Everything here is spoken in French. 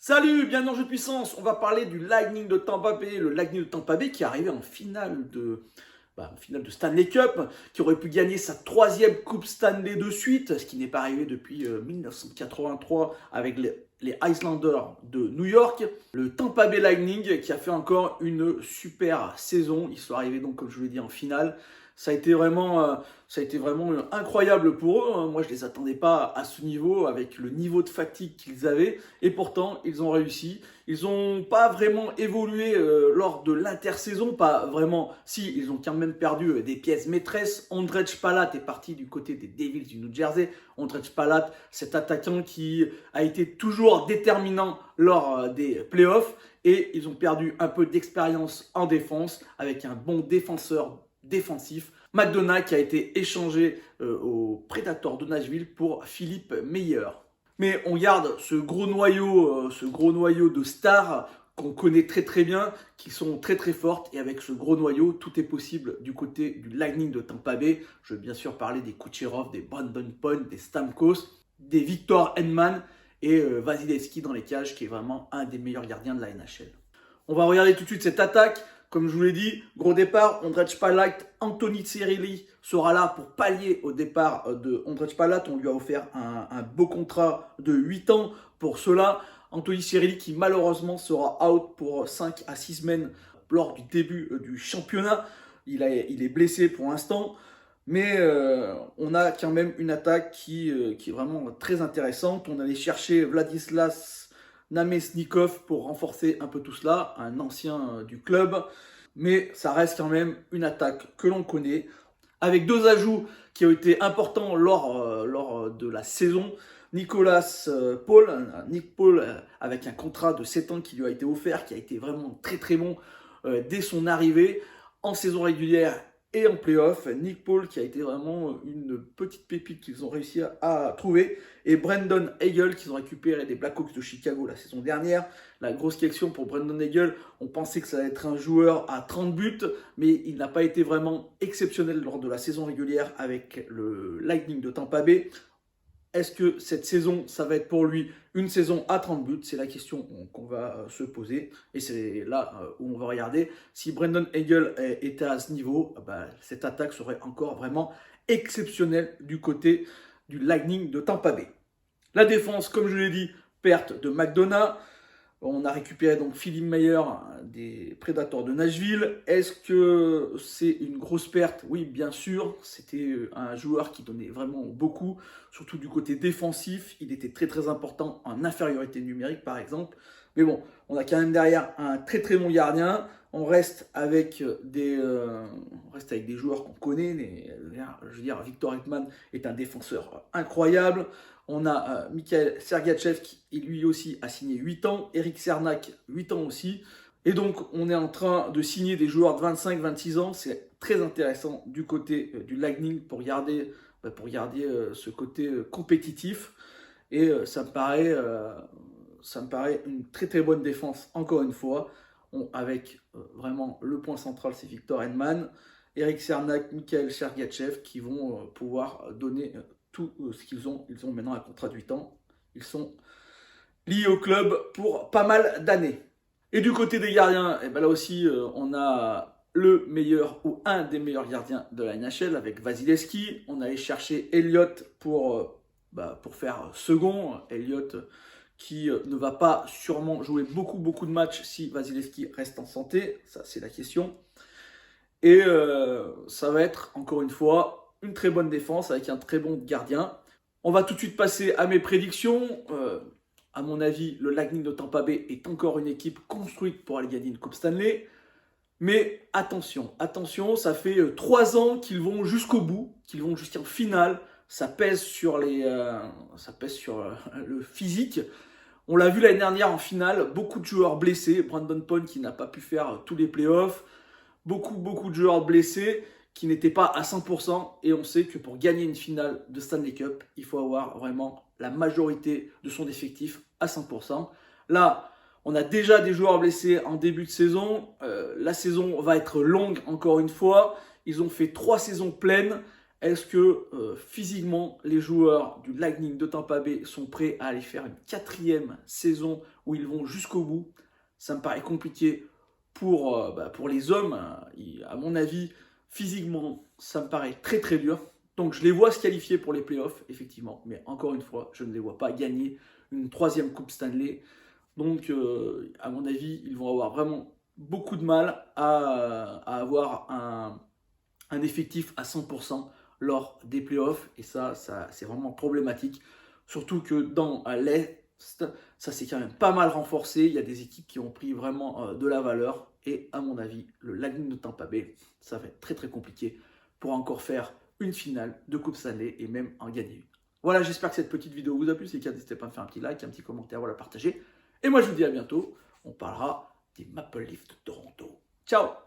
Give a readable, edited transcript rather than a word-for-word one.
Salut, bienvenue dans Jeu de Puissance. On va parler du Lightning de Tampa Bay. Le Lightning de Tampa Bay qui est arrivé en finale de Stanley Cup, qui aurait pu gagner sa troisième Coupe Stanley de suite, ce qui n'est pas arrivé depuis 1983 avec les Islanders de New York. Le Tampa Bay Lightning qui a fait encore une super saison. Ils sont arrivés donc, comme je vous l'ai dit, en finale. Ça a été vraiment incroyable pour eux, hein. Moi, je les attendais pas à ce niveau, avec le niveau de fatigue qu'ils avaient. Et pourtant, ils ont réussi. Ils n'ont pas vraiment évolué lors de l'intersaison, pas vraiment. Si, ils ont quand même perdu des pièces maîtresses. Ondrej Palat est parti du côté des Devils du New Jersey. Ondrej Palat, cet attaquant qui a été toujours déterminant lors des playoffs. Et ils ont perdu un peu d'expérience en défense avec un bon défenseur défensif, McDonough, qui a été échangé au Predators de Nashville pour Philippe Meyer. Mais on garde ce gros noyau de stars qu'on connaît très très bien, qui sont très très fortes, et avec ce gros noyau, tout est possible du côté du Lightning de Tampa Bay. Je veux bien sûr parler des Kucherov, des Brandon Point, des Stamkos, des Victor Hedman et Vasilevskiy dans les cages, qui est vraiment un des meilleurs gardiens de la NHL. On va regarder tout de suite cette attaque. Comme je vous l'ai dit, gros départ, Ondrej Palat, Anthony Cirelli sera là pour pallier au départ de Ondrej Palat. On lui a offert un beau contrat de 8 ans pour cela. Anthony Cirelli qui malheureusement sera out pour 5 à 6 semaines lors du début du championnat. Il est blessé pour l'instant. Mais on a quand même une attaque qui est vraiment très intéressante. On allait chercher Vladislas Namestnikov pour renforcer un peu tout cela, un ancien du club. Mais ça reste quand même une attaque que l'on connaît, avec deux ajouts qui ont été importants lors de la saison. Nick Paul, avec un contrat de 7 ans qui lui a été offert, qui a été vraiment très très bon dès son arrivée en saison régulière et en play-off. Nick Paul qui a été vraiment une petite pépite qu'ils ont réussi à trouver. Et Brandon Hagel qu'ils ont récupéré des Blackhawks de Chicago la saison dernière. La grosse question pour Brandon Hagel, on pensait que ça allait être un joueur à 30 buts, mais il n'a pas été vraiment exceptionnel lors de la saison régulière avec le Lightning de Tampa Bay. Est-ce que cette saison, ça va être pour lui une saison à 30 buts? C'est la question qu'on va se poser. Et c'est là où on va regarder. Si Brandon Hagel était à ce niveau, cette attaque serait encore vraiment exceptionnelle du côté du Lightning de Tampa Bay. La défense, comme je l'ai dit, perte de McDonough. On a récupéré donc Philippe Meyer des Predators de Nashville. Est-ce que c'est une grosse perte? Oui, bien sûr. C'était un joueur qui donnait vraiment beaucoup, surtout du côté défensif. Il était très très important en infériorité numérique, par exemple. Mais bon, on a quand même derrière un très très bon gardien. On reste avec des joueurs qu'on connaît. Je veux dire, Victor Hedman est un défenseur incroyable. On a Mikhail Sergachev qui lui aussi a signé 8 ans. Eric Cernak, 8 ans aussi. Et donc, on est en train de signer des joueurs de 25-26 ans. C'est très intéressant du côté du Lightning pour garder ce côté compétitif. Et ça me paraît une très très bonne défense, encore une fois, avec vraiment le point central, c'est Victor Hedman, Eric Cernak, Mikhail Sergachev qui vont pouvoir donner tout ce qu'ils ont. Ils ont maintenant un contrat de 8 ans. Ils sont liés au club pour pas mal d'années. Et du côté des gardiens, là aussi, on a le meilleur ou un des meilleurs gardiens de la NHL avec Vasilevskiy. On allait chercher Elliott pour faire second. Elliott qui ne va pas sûrement jouer beaucoup de matchs si Vasilevskiy reste en santé. Ça, c'est la question. Et ça va être, encore une fois, une très bonne défense avec un très bon gardien. On va tout de suite passer à mes prédictions. À mon avis, le Lightning de Tampa Bay est encore une équipe construite pour aller gagner une Coupe Stanley. Mais attention, ça fait 3 ans qu'ils vont jusqu'au bout, qu'ils vont jusqu'en finale. Ça pèse sur le physique. On l'a vu l'année dernière en finale, beaucoup de joueurs blessés. Brandon Point qui n'a pas pu faire tous les playoffs. Beaucoup de joueurs blessés qui n'étaient pas à 100%. Et on sait que pour gagner une finale de Stanley Cup, il faut avoir vraiment la majorité de son effectif à 100%. Là, on a déjà des joueurs blessés en début de saison. La saison va être longue encore une fois. Ils ont fait 3 saisons pleines. Est-ce que physiquement, les joueurs du Lightning de Tampa Bay sont prêts à aller faire une 4e saison où ils vont jusqu'au bout? Ça me paraît compliqué pour les hommes. À mon avis, physiquement, ça me paraît très très dur. Donc je les vois se qualifier pour les playoffs, effectivement. Mais encore une fois, je ne les vois pas gagner une 3e Coupe Stanley. Donc à mon avis, ils vont avoir vraiment beaucoup de mal à avoir un effectif à 100% lors des playoffs. Et ça c'est vraiment problématique. Surtout que dans l'Est, ça s'est quand même pas mal renforcé. Il y a des équipes qui ont pris vraiment de la valeur. Et à mon avis, le Lightning de Tampa Bay, ça va être très très compliqué pour encore faire une finale de Coupe Stanley et même en gagner une. Voilà, j'espère que cette petite vidéo vous a plu. Si c'est le cas, n'hésitez pas à me faire un petit like, un petit commentaire, voilà, partager. Et moi, je vous dis à bientôt. On parlera des Maple Leafs de Toronto. Ciao!